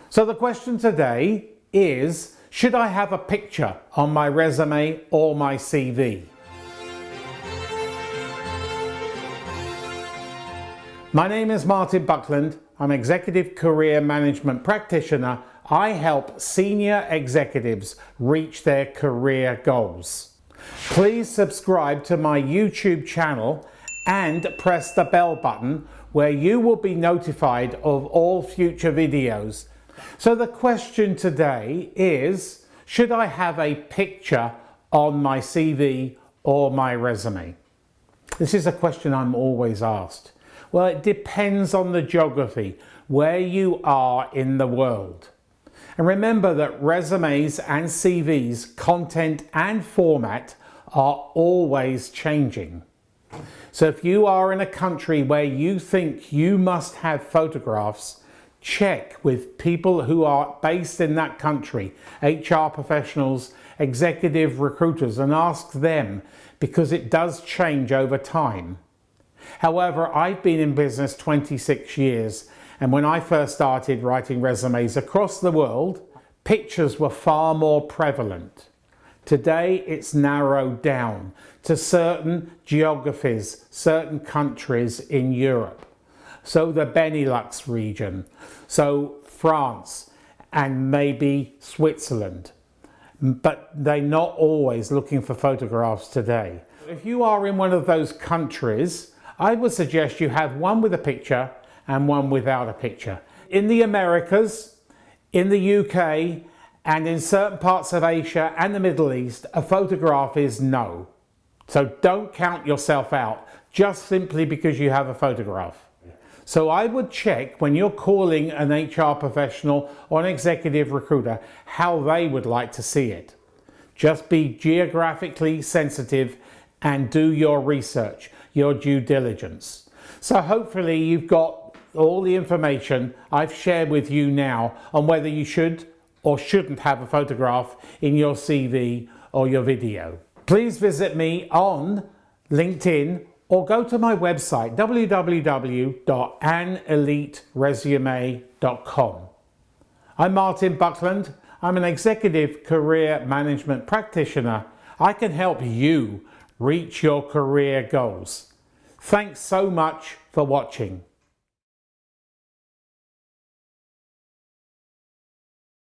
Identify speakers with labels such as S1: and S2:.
S1: So the question today is, should I have a picture on my resume or my CV? My name is Martin Buckland. I'm Executive Career Management Practitioner. I help senior executives reach their career goals. Please subscribe to my YouTube channel and press the bell button where you will be notified of all future videos. So the question today is, should I have a picture on my CV or my resume? This is a question I'm always asked. Well, it depends on the geography, where you are in the world. And remember that resumes and CVs, content and format are always changing. So if you are in a country where you think you must have photographs, check with people who are based in that country, HR professionals, executive recruiters, and ask them, because it does change over time. However, I've been in business 26 years, and when I first started writing resumes across the world, pictures were far more prevalent. Today, it's narrowed down to certain geographies, certain countries in Europe. So the Benelux region, so France and maybe Switzerland. But they're not always looking for photographs today. If you are in one of those countries, I would suggest you have one with a picture and one without a picture. In the Americas, in the UK, and in certain parts of Asia and the Middle East, a photograph is no. So don't count yourself out just simply because you have a photograph. So I would check when you're calling an HR professional or an executive recruiter how they would like to see it. Just be geographically sensitive and do your research, your due diligence. So hopefully you've got all the information I've shared with you now on whether you should or shouldn't have a photograph in your CV or your video. Please visit me on LinkedIn or go to my website www.aneliteresume.com. I'm Martin Buckland. I'm an executive career management practitioner. I can help you reach your career goals. Thanks so much for watching.